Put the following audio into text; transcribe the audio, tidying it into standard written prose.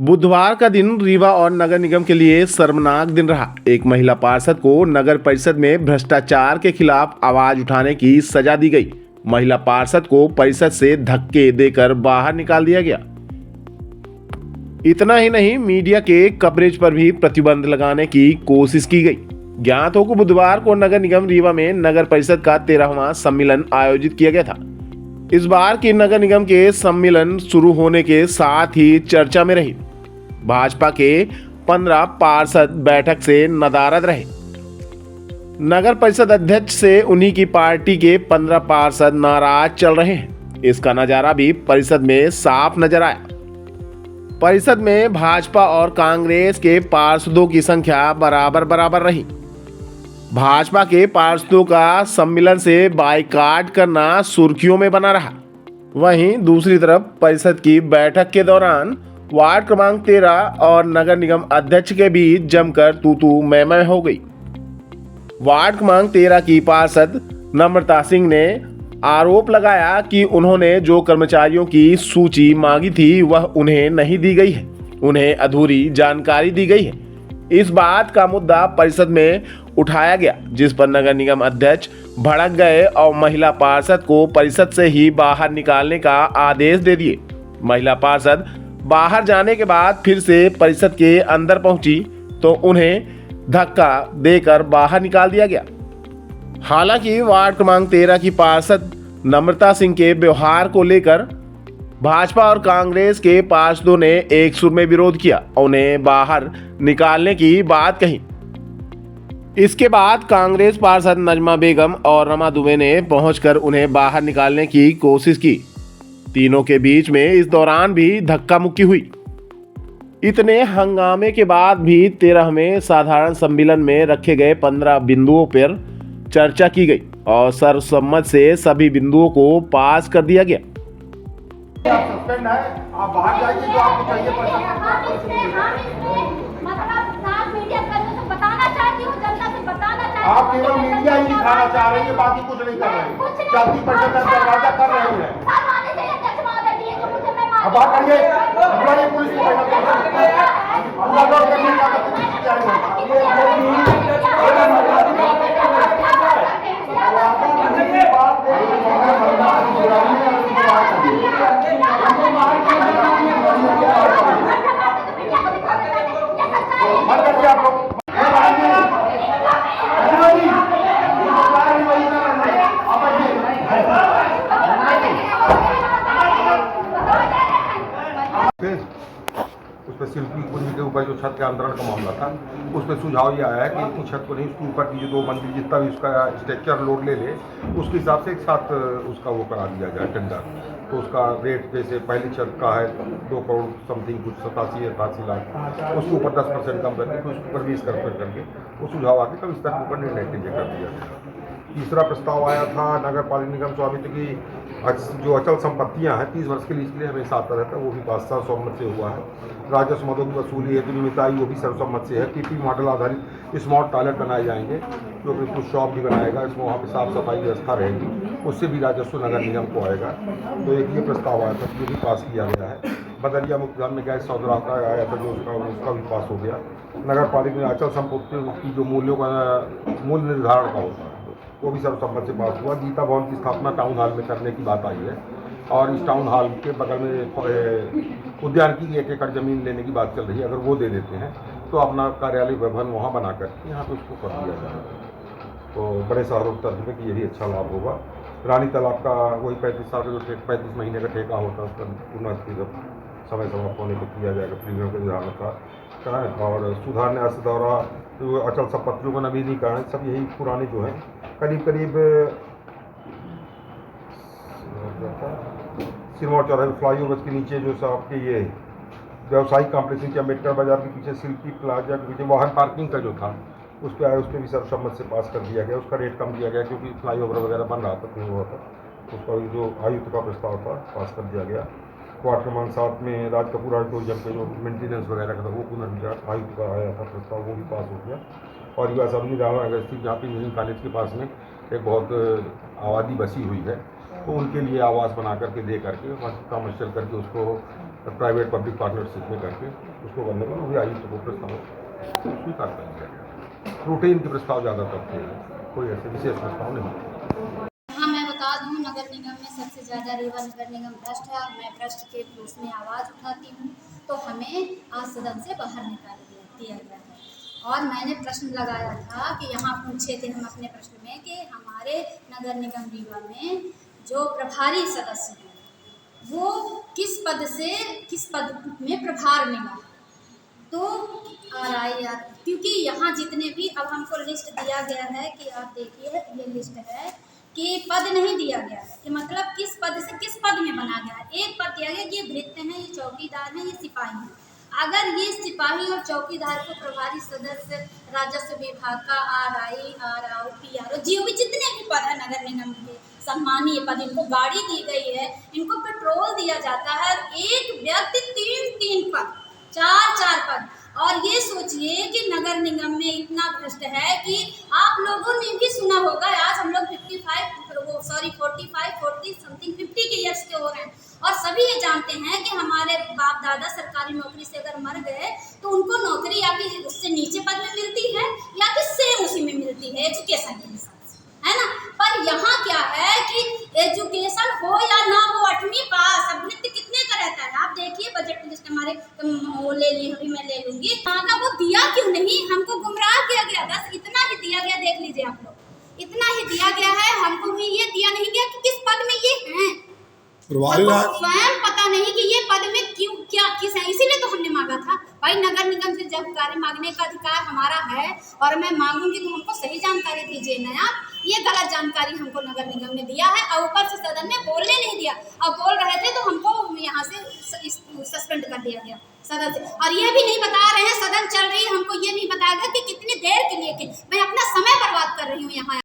बुधवार का दिन रीवा और नगर निगम के लिए शर्मनाक दिन रहा। एक महिला पार्षद को नगर परिषद में भ्रष्टाचार के खिलाफ आवाज उठाने की सजा दी गई। महिला पार्षद को परिषद से धक्के देकर बाहर निकाल दिया गया। इतना ही नहीं, मीडिया के कवरेज पर भी प्रतिबंध लगाने की कोशिश की गई। ज्ञात हो कि बुधवार को नगर निगम रीवा में नगर परिषद का 13वां सम्मेलन आयोजित किया गया था। इस बार की नगर निगम के सम्मेलन शुरू होने के साथ ही चर्चा में रही। भाजपा के 15 पार्षद बैठक से नदारद रहे। नगर परिषद अध्यक्ष से उन्हीं की पार्टी के 15 पार्षद नाराज चल रहे हैं। इसका नजारा भी परिषद में साफ नजर आया। परिषद में भाजपा और कांग्रेस के पार्षदों की संख्या बराबर बराबर रही। भाजपा के पार्षदों का सम्मेलन से बाइकाट करना सुर्खियों में बना रहा। वहीं दूसरी तरफ परिषद की बैठक के दौरान वार्ड क्रमांक 13 और नगर निगम अध्यक्ष के बीच जमकर तू मैं हो गई। वार्ड क्रमांक 13 की पार्षद नम्रता सिंह ने आरोप लगाया कि उन्होंने जो कर्मचारियों की सूची मांगी थी वह उन्हें नहीं दी गई है, उन्हें अधूरी जानकारी दी गई है। इस बात का मुद्दा परिषद में उठाया गया, जिस पर नगर निगम अध्यक्ष भड़क गए और महिला पार्षद को परिषद से ही बाहर निकालने का आदेश दे दिए। महिला पार्षद बाहर जाने के बाद फिर से परिषद के अंदर पहुंची तो उन्हें धक्का देकर बाहर निकाल दिया गया। हालांकि वार्ड क्रमांक 13 की पार्षद नम्रता सिंह के व्यवहार को लेकर भाजपा और कांग्रेस के पार्षदों ने एक सुर में विरोध किया और उन्हें बाहर निकालने की बात कही। इसके बाद कांग्रेस पार्षद नजमा बेगम और रमा दुबे ने पहुंचकर उन्हें बाहर निकालने की कोशिश की। तीनों के बीच में इस दौरान भी धक्का मुक्की हुई। इतने हंगामे के बाद भी 13वें साधारण सम्मेलन में रखे गए 15 बिंदुओं पर चर्चा की गई और सर्वसम्मत से सभी बिंदुओं को पास कर दिया गया। आप सस्पेंड है, आप बाहर जाइए, जो आपको चाहिए आप केवल मीडिया ही दिखाना चाह रही है, बाकी कुछ नहीं कर रहे हैं। चलती परिषद का दरवाजा कर रही है। अब बात करिए, बुलाइए पुलिस को। उसमें शिल्पी कुंज के ऊपर जो छत के आंदोलन का मामला था, उसमें सुझाव ये आया है कि इतनी छत को नहीं, उसके ऊपर की जो 2 मंजिल जितना भी उसका स्ट्रक्चर लोड ले उसके हिसाब से एक साथ उसका वो करा दिया जाए टेंडर। तो उसका रेट जैसे पहली छत का है 2 करोड़ समथिंग कुछ 87-88 लाख, उसके ऊपर 10% कम करके उसके ऊपर 20% करके वो सुझाव आके तब इस तक ऊपर निर्णय कर दिया गया। तीसरा प्रस्ताव आया था नगर पालिक निगम स्वामित्व की जो अचल संपत्तियां हैं 30 वर्ष के लिए, इसलिए हमेशा आता रहता है, वो भी पास सर्वसम्मत से हुआ है। राजस्व मदों की वसूली हेतु निमित्ताई, वो भी सर्वसम्मत से है। पीपी मॉडल आधारित स्मार्ट टॉयलेट बनाए जाएंगे, जो कि कुछ शॉप भी बनाएगा, इसमें वहाँ पर साफ सफाई व्यवस्था रहेगी, उससे भी राजस्व नगर निगम को आएगा। तो एक ये प्रस्ताव आया था, जो भी पास किया गया है। बदलिया मुक्तधाम में गैस सौदा आया था, जो उसका भी पास हो गया। नगर पालिका में अचल संपत्ति की जो मूल्यों का मूल्य निर्धारण का होता है, वो भी सर्वसम्मत से पास हुआ। गीता भवन की स्थापना टाउन हॉल में करने की बात आई है और इस टाउन हॉल के बगल में उद्यान की 1 एकड़ जमीन लेने की बात चल रही है। अगर वो दे देते हैं तो अपना कार्यालय भवन वहाँ बना कर यहाँ पे उसको कर दिया जाएगा। तो बड़े शहरों तर्ज में कि यही अच्छा लाभ होगा। रानी तालाब का वही 35 साल का जो 35 महीने का ठेका होता है, उसका पुनः समय समाप्त होने पर किया जाएगा, प्रीमियम का विधान था। और सुधार न्यास दौरा, जो अचल संपत्तियों का नवीनीकरण, सब यही पुराने जो हैं करीब सिरमौर चौराहे फ्लाईओवर के नीचे जो आपके ये व्यावसायिक कॉम्प्लेक्स नीचे अम्बेडकर बाजार के पीछे शिल्पी प्लाजा के पीछे वाहन पार्किंग का जो था उस पर आया, उस पर भी सर्वसम्मत से पास कर दिया गया। उसका रेट कम दिया गया क्योंकि फ्लाईओवर वगैरह बन रहा था, नहीं हुआ था। उसका जो आयुक्त का प्रस्ताव था पास कर दिया गया। वार्ड क्रमांक 7 में राज कपूर ऑडिटोरियम के जो मेंटेनेंस वगैरह का था वो पुनर्विचार आयुक्त का आया था प्रस्ताव, वो भी पास हो गया। और युवा असेंबली रामा नगर स्थित जहाँ पे इंजीनियरिंग कॉलेज के पास में एक बहुत आबादी बसी हुई है, तो उनके लिए आवास बना करके दे करके कमर्शियल करके उसको प्राइवेट पब्लिक पार्टनरशिप में करके उसको करने का भी आयुक्त को प्रस्ताव स्वीकार कर लिया गया। रूटीन के प्रस्ताव ज़्यादातर थे, कोई ऐसे विशेष प्रस्ताव नहीं। हाँ, मैं बता दूँ, नगर निगम में सबसे ज़्यादा रीवा नगर निगम भ्रष्ट है। मैं भ्रष्ट के उसमें आवाज़ उठाती हूँ, तो हमें आज सदन से बाहर निकाल दिया गया है। और मैंने प्रश्न लगाया था कि यहाँ पूछे थे हम अपने प्रश्न में कि हमारे नगर निगम रीवा में जो प्रभारी सदस्य हैं वो किस पद में प्रभार मिला, तो क्योंकि यहाँ जितने भी, अब हमको लिस्ट दिया गया है कि आप देखिए, ये लिस्ट है कि पद नहीं दिया गया है कि मतलब किस पद से किस पद में बना गया है। एक पद दिया गया कि ये भृत्य हैं, ये चौकीदार हैं, ये सिपाही हैं। अगर ये सिपाही और चौकीदार को प्रभारी सदस्य राजस्व विभाग का RI, RO, PRO, GO जितने भी पद है नगर निगम के सम्मानीय पद, इनको गाड़ी दी गई है, इनको पेट्रोल दिया जाता है। एक व्यक्ति 3 पद, 4 पद। और ये सोचिए कि नगर निगम में इतना भ्रष्ट है कि आप लोगों ने भी सुना होगा, आज हम लोग 45, 40 समथिंग 50 के ईयर्स के हो रहे हैं, और सभी ये जानते हैं कि हमारे बाप दादा सरकारी नौकरी से अगर मर गए तो उनको नौकरी या फिर उससे नीचे पद में मिलती है या फिर सेम उसी में मिलती है एजुकेशन के हिसाब से, है ना। पर यहाँ क्या है कि एजुकेशन हो या ना हो, 8वीं पास, अब नृत्य कितने का रहता है। आप देखिए बजट लिस्ट हमारे, वो ले ली, अभी मैं ले लूंगी, यहाँ का वो दिया क्यों नहीं, हमको गुमराह किया गया। बस इतना ही दिया गया, देख लीजिए आप लोग, इतना ही दिया गया है, हमको भी ये दिया नहीं गया कि किस पद में ये हैं। स्वयं पता नहीं कि ये पद में क्यों, क्या, किस है। इसीलिए तो हमने मांगा था भाई, नगर निगम से जब कार्य मांगने का अधिकार हमारा है और मैं मांगूंगी तो हमको सही जानकारी दीजिए ना। ये गलत जानकारी हमको नगर निगम ने दिया है और ऊपर से सदन में बोलने नहीं दिया, और बोल रहे थे तो हमको यहाँ से सस्पेंड कर दिया गया सदन से। और ये भी नहीं बता रहे हैं, सदन चल रही है, हमको ये नहीं बताया गया कि कितनी देर के लिए